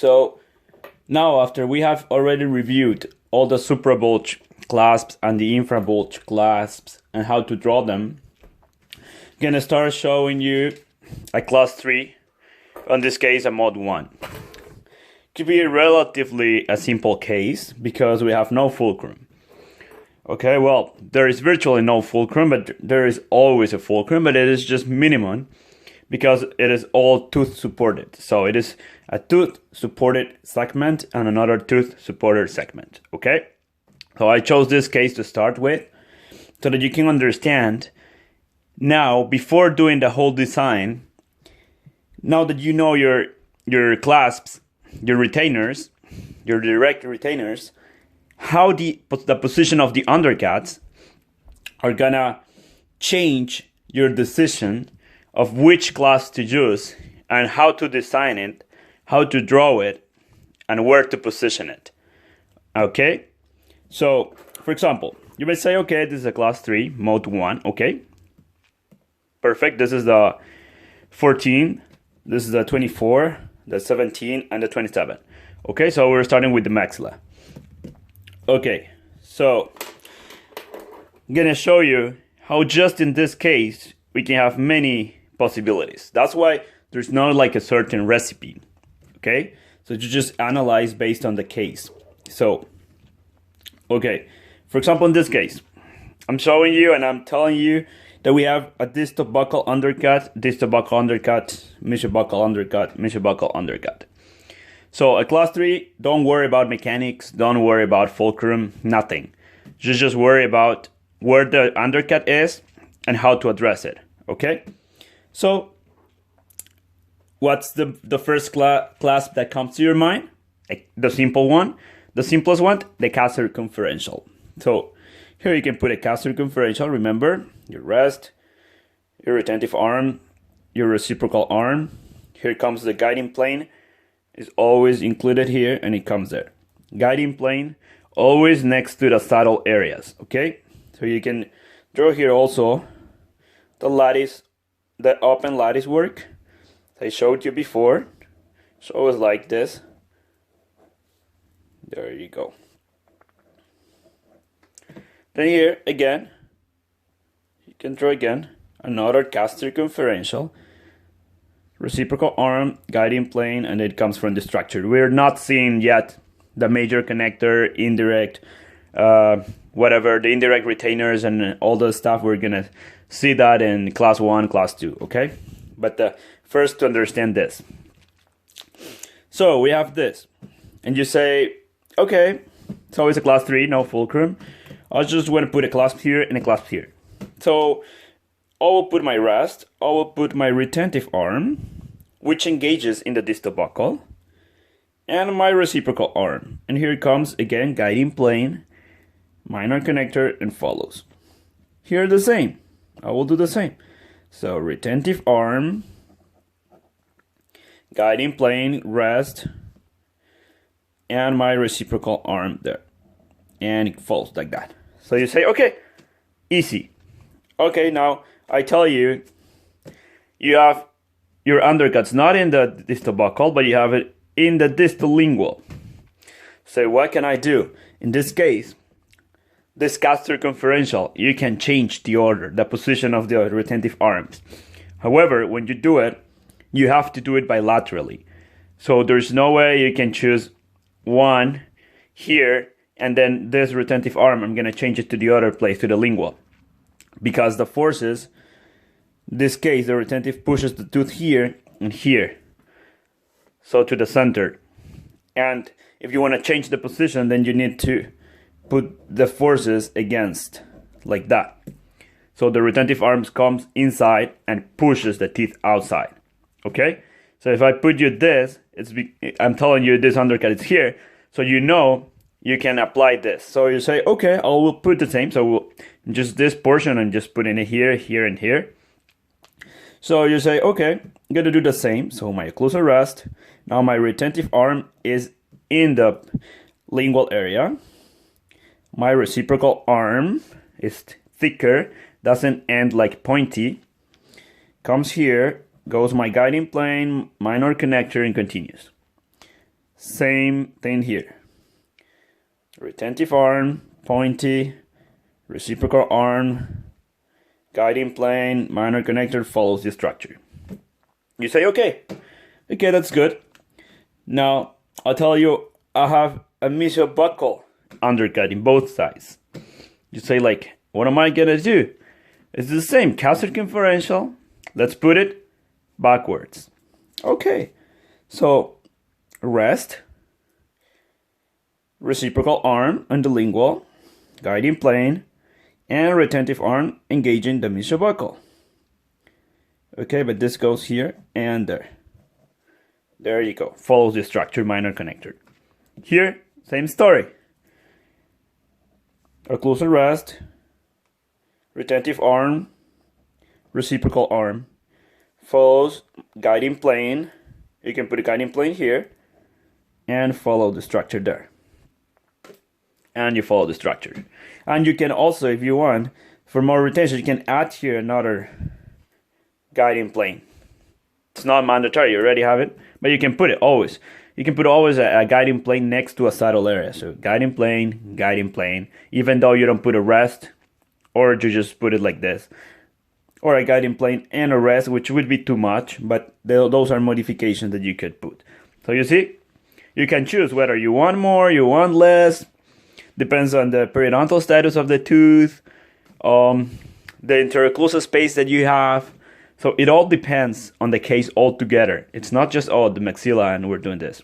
So now after we have already reviewed all the suprabulge clasps and the infrabulge clasps and how to draw them, I'm gonna start showing you a class 3, in this case a mod 1. Could be relatively a simple case because we have no fulcrum. Okay, well, there is virtually no fulcrum, but there is always a fulcrum, but it is just minimum because it is all tooth supported. So it is a tooth supported segment and another tooth supported segment. Okay, so I chose this case to start with so that you can understand now, before doing the whole design, now that you know your clasps, your retainers, your direct retainers, how the position of the undercuts are gonna change your decision of which clasp to use and how to design it, how to draw it, and where to position it. Okay? So, for example, you may say, okay, this is a class 3, mode 1, okay? Perfect, this is the 14, this is the 24, the 17, and the 27. Okay, so we're starting with the maxilla. Okay, so I'm gonna show you how just in this case we can have many possibilities. That's why there's not like a certain recipe. Okay, so you just analyze based on the case. So, okay, for example, in this case, I'm showing you and I'm telling you that we have a distal buccal undercut, distal buccal undercut, midship buccal undercut, midship buccal undercut. So a class 3, don't worry about mechanics, don't worry about fulcrum, nothing. Just worry about where the undercut is and how to address it, okay? So what's the first clasp that comes to your mind? The simple one, the simplest one, the cast circumferential. So here you can put a cast circumferential, remember, your rest, your retentive arm, your reciprocal arm. Here comes the guiding plane. Is always included here and it comes there. Guiding plane always next to the saddle areas, okay? So you can draw here also the lattice, the open lattice work I showed you before. So it's like this. There you go. Then here again, you can draw again another cast circumferential. Reciprocal arm, guiding plane, and it comes from the structure. We're not seeing yet the major connector, indirect, whatever, the indirect retainers and all the stuff. We're gonna see that in class 1, class 2, okay? But first to understand this. So we have this, and you say, okay, so it's a class 3, no fulcrum. I just want to put a clasp here and a clasp here. So I will put my rest, I will put my retentive arm, which engages in the distal buccal, and my reciprocal arm. And here comes again guiding plane, minor connector, and follows. Here the same, I will do the same. So retentive arm, guiding plane, rest, and my reciprocal arm there. And it falls like that. So you say, okay, easy. Okay, now I tell you, you have your undercuts not in the distal buccal, but you have it in the distal lingual. So what can I do? In this case, this cast circumferential, you can change the order, the position of the retentive arms. However, when you do it, you have to do it bilaterally. So there's no way you can choose one here and then this retentive arm, I'm going to change it to the other place, to the lingual. Because the forces, in this case, the retentive pushes the tooth here and here. So to the center. And if you want to change the position, then you need to put the forces against, like that. So the retentive arms comes inside and pushes the teeth outside. Okay? So if I put you this, I'm telling you this undercut is here. So you know you can apply this. So you say, okay, I will put the same. So we'll just this portion and just put in it here, here, and here. So you say, okay, I'm going to do the same. So my occlusal rest. Now my retentive arm is in the lingual area. My reciprocal arm is thicker, doesn't end like pointy. Comes here, goes my guiding plane, minor connector, and continues. same thing here. Retentive arm, pointy, reciprocal arm, guiding plane, minor connector follows the structure. You say, okay, that's good. Now, I'll tell you, I have a mesial buckle undercutting both sides. You say, like, what am I gonna do? It's the same, cast circumferential. Let's put it backwards. Okay, so rest, reciprocal arm on the lingual, guiding plane, and retentive arm engaging the mesial buckle. Okay, but this goes here and there. There you go. Follows the structure, minor connector. Here, same story. Occlusal rest, retentive arm, reciprocal arm. Follows guiding plane. You can put a guiding plane here and follow the structure there. And you follow the structure. And you can also, if you want, for more retention, you can add here another guiding plane. It's not mandatory, you already have it, but you can put it always. You can put always a guiding plane next to a saddle area. So guiding plane, even though you don't put a rest, or you just put it like this. Or a guiding plane and a rest, which would be too much, but those are modifications that you could put. So you see, you can choose whether you want more, you want less, depends on the periodontal status of the tooth, the interocclusal space that you have. So it all depends on the case altogether. It's not just, oh, the maxilla and we're doing this.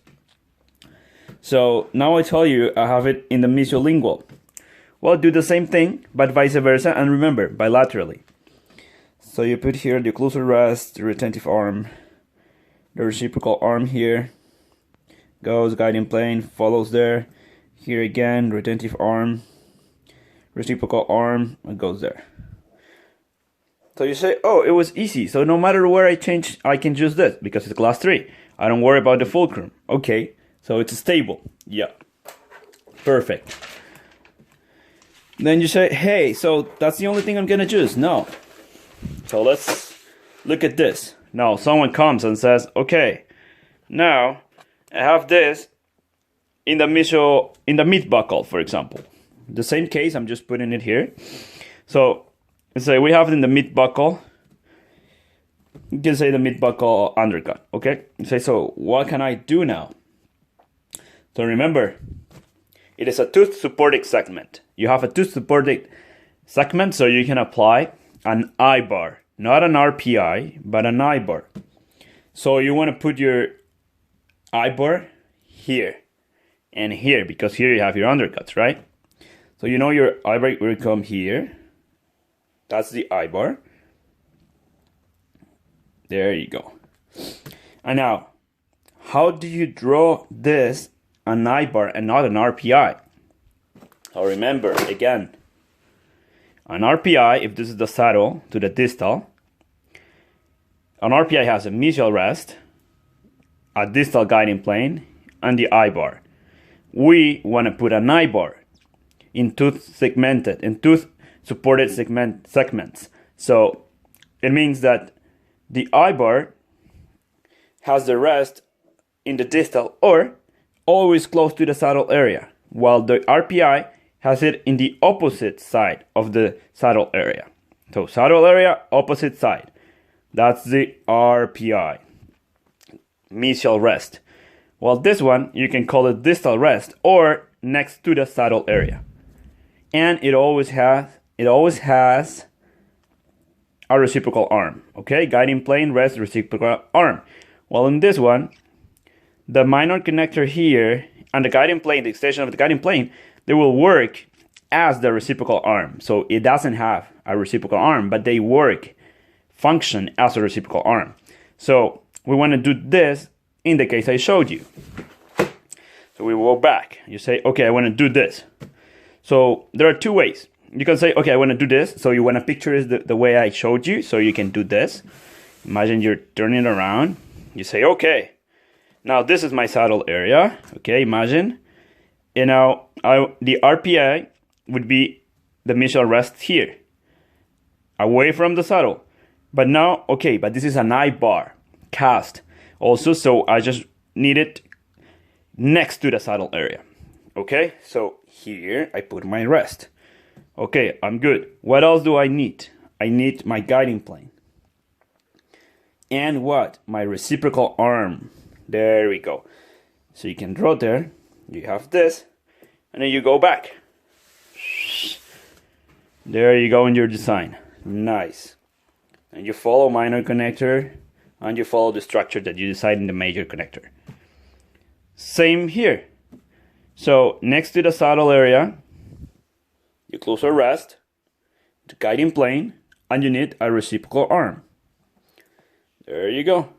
So now I tell you, I have it in the mesiolingual. Well, do the same thing, but vice versa, and remember, bilaterally. So you put here the occlusal rest, the retentive arm, the reciprocal arm here, goes guiding plane, follows there. Here again, retentive arm, reciprocal arm, and goes there. So you say, oh, it was easy. So no matter where I change, I can choose this because it's class 3. I don't worry about the fulcrum. Okay, so it's stable. Yeah, perfect. Then you say, hey, so that's the only thing I'm gonna choose. No. So let's look at this. Now someone comes and says, okay, now I have this in the mid buckle, for example. The same case, I'm just putting it here. So let's say we have it in the mid buckle. You can say the mid buckle undercut, okay? You say, so what can I do now? So remember, it is a tooth supporting segment. You have a tooth supporting segment, so you can apply an I-bar, not an RPI, but an I-bar. So you want to put your I-bar here and here, because here you have your undercuts, right? So you know your I-bar will come here. That's the I-bar. There you go. And now, how do you draw this an I-bar and not an RPI? So remember, again, an RPI, if this is the saddle to the distal, an RPI has a mesial rest, a distal guiding plane, and the I-bar. We want to put an I-bar in tooth supported segments. So it means that the I-bar has the rest in the distal or always close to the saddle area, while the RPI has it in the opposite side of the saddle area. So saddle area, opposite side. That's the RPI, mesial rest. While this one, you can call it distal rest or next to the saddle area. And it always has a reciprocal arm. Okay, guiding plane, rest, reciprocal arm. While in this one, the minor connector here and the guiding plane, the extension of the guiding plane, they will work as the reciprocal arm. So it doesn't have a reciprocal arm, but they function as a reciprocal arm. So we want to do this in the case I showed you. So we will go back. You say, okay, I want to do this. So there are two ways. You can say, okay, I want to do this. So you want to picture the way I showed you. So you can do this. Imagine you're turning it around. You say, okay, now this is my saddle area. Okay, imagine. And now the RPI would be the mesial rest here, away from the saddle. But now, okay, but this is an I-bar cast also. So I just needed next to the saddle area. Okay, so here I put my rest. Okay, I'm good. What else do I need? I need my guiding plane. And what? My reciprocal arm. There we go. So you can draw there. You have this. And then you go back. There you go in your design. Nice. And you follow minor connector. And you follow the structure that you decide in the major connector. Same here. So next to the saddle area, you close a rest, the guiding plane, and you need a reciprocal arm. There you go.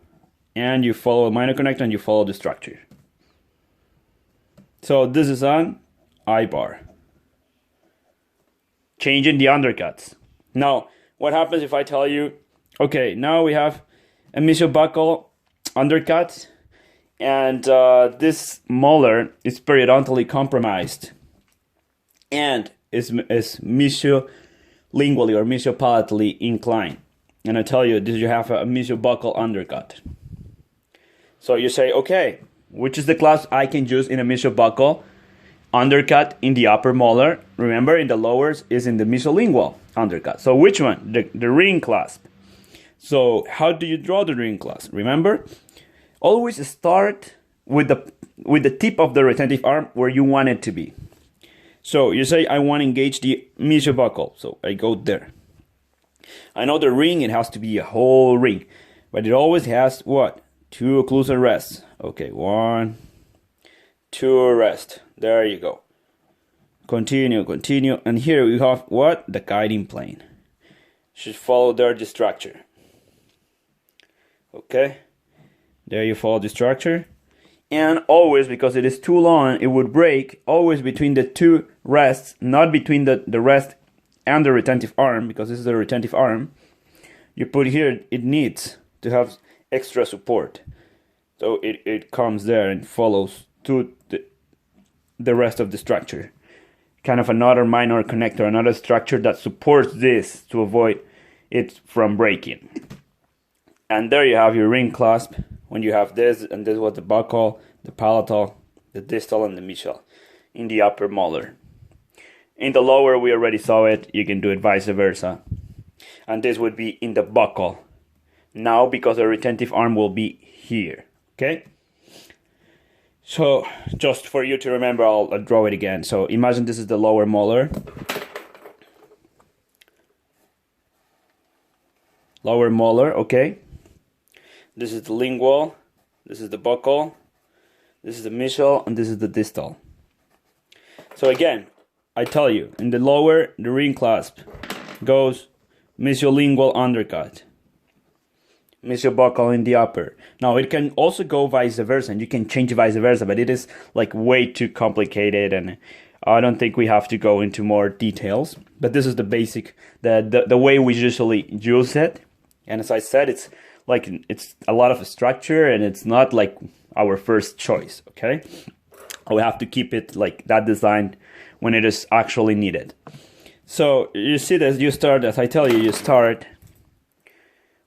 And you follow a minor connector and you follow the structure. So this is an I-bar. Changing the undercuts. Now, what happens if I tell you, okay, now we have a mesial buckle undercut, and this molar is periodontally compromised and is mesiolingually or mesiopalatally inclined. And I tell you, you have a mesial buccal undercut. So you say, okay, which is the class I can use in a mesial buccal undercut in the upper molar? Remember, in the lowers is in the mesiolingual undercut. So which one? The ring clasp. So how do you draw the ring clasp? Remember, always start with the tip of the retentive arm where you want it to be. So you say, I want to engage the mesial buccal. So I go there. I know the ring, it has to be a whole ring, but it always has what? 2 occlusal rests. Okay, 1, 2 rest. There you go. Continue, continue. And here we have what? The guiding plane. Should follow there the structure. Okay. There you follow the structure. And always, because it is too long, it would break always between the 2 rests, not between the rest and the retentive arm, because this is the retentive arm. You put here, it needs to have extra support. So it comes there and follows to the rest of the structure. Kind of another minor connector, another structure that supports this to avoid it from breaking. And there you have your ring clasp. When you have this, and this was the buccal, the palatal, the distal, and the mesial in the upper molar. In the lower, we already saw it. You can do it vice versa. And this would be in the buccal. Now, because the retentive arm will be here. Okay? So, just for you to remember, I'll draw it again. So, imagine this is the lower molar. Lower molar, okay? This is the lingual, this is the buccal, this is the mesial, and this is the distal. So again, I tell you, in the lower, the ring clasp goes mesiolingual undercut, mesiobuccal in the upper. Now it can also go vice versa, and you can change vice versa, but it is like way too complicated, and I don't think we have to go into more details. But this is the basic, the way we usually use it. And as I said, it's a lot of structure, and it's not like our first choice, okay? We have to keep it like that design when it is actually needed. So you see this, you start, as I tell you, you start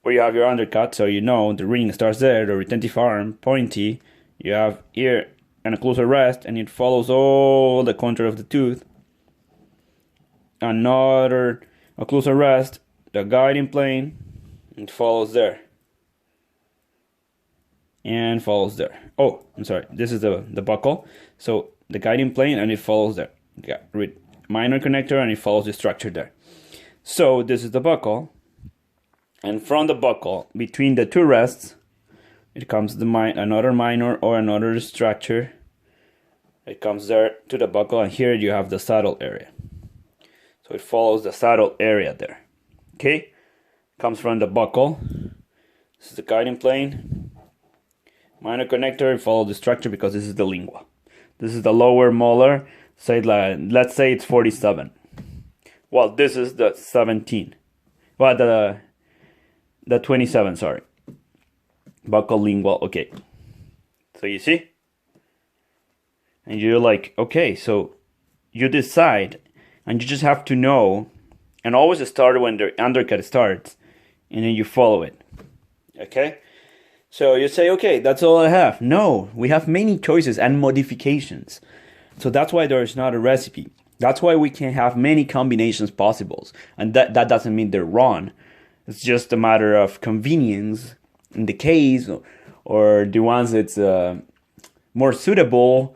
where you have your undercut, so you know the ring starts there, the retentive arm, pointy, you have here an occlusal rest, and it follows all the contour of the tooth. Another occlusal rest, the guiding plane, it follows there. And follows there. Oh, I'm sorry. This is the buccal. So the guiding plane, and it follows there. Minor connector, and it follows the structure there. So this is the buccal. And from the buccal, between the 2 rests, it comes another minor or another structure. It comes there to the buccal, and here you have the saddle area. So it follows the saddle area there. Okay? Comes from the buccal. This is the guiding plane. Minor connector, follow the structure because this is the lingua. This is the lower molar. Say let's say it's 47. Well, this is the 17. Well, the 27, sorry. Buccal lingual, okay. So you see? And you're like, okay, so you decide, and you just have to know, and always start when the undercut starts, and then you follow it. Okay? So you say, okay, that's all I have. No, we have many choices and modifications. So that's why there is not a recipe. That's why we can have many combinations possible. And that doesn't mean they're wrong. It's just a matter of convenience in the case, or the ones that's more suitable,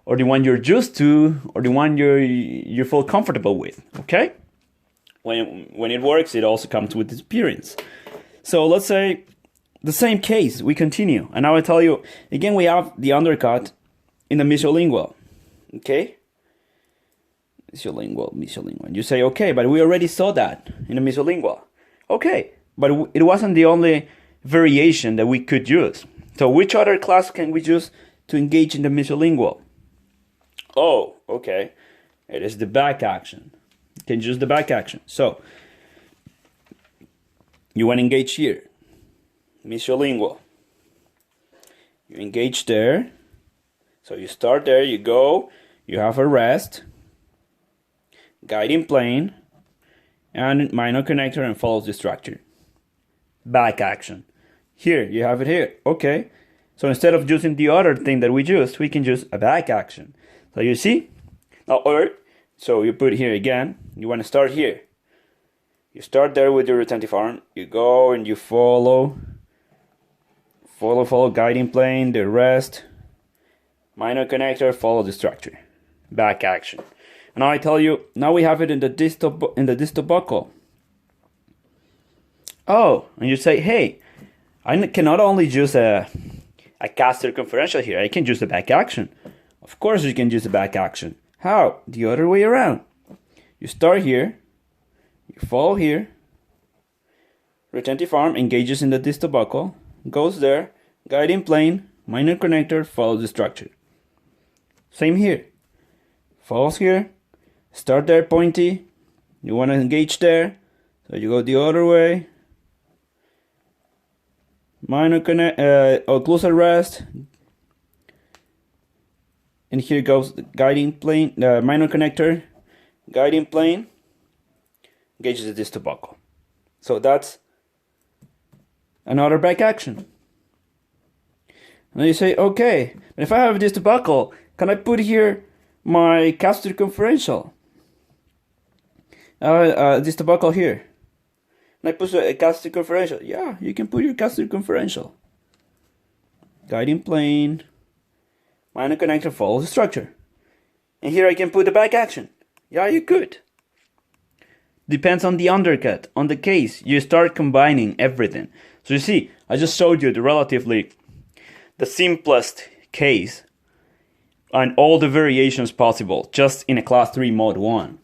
or the one you're used to, or the one you feel comfortable with. Okay? When it works, it also comes with experience. So let's say the same case, we continue. And now I tell you, again, we have the undercut in the mesolingual. Okay? Mesolingual. And you say, okay, but we already saw that in the mesolingual. Okay, but it wasn't the only variation that we could use. So which other class can we use to engage in the mesolingual? Oh, okay. It is the back action. You can use the back action. So you want to engage here. Mesolingual. You engage there. So you start there, you go, you have a rest, guiding plane, and minor connector, and follows the structure. Back action. Here, you have it here. Okay. So instead of using the other thing that we used, we can use a back action. So you see? Now, so you put here again. You want to start here. You start there with your retentive arm. You go and you follow, guiding plane, the rest, minor connector, follow the structure. Back action. And now I tell you, now we have it in the distal buccal. Oh, and you say, hey, I can not only use a cast circumferential here, I can use the back action. Of course you can use the back action. How? The other way around. You start here, you follow here, retentive arm engages in the distal buccal, goes there, guiding plane, minor connector, follows the structure. Same here. Follows here, start there pointy, you want to engage there, so you go the other way, minor connect, occlusal rest, and here goes the guiding plane, minor connector, guiding plane, engages the distal buccal. So that's another back action. And then you say, okay, but if I have a distal buccal, can I put here my cast circumferential? Distal buccal here. And I put a cast circumferential. Yeah, you can put your cast circumferential. Guiding plane, minor connector, follows the structure. And here I can put the back action. Yeah, you could. Depends on the undercut, on the case. You start combining everything. So you see, I just showed you the simplest case and all the variations possible just in a class 3 mode 1.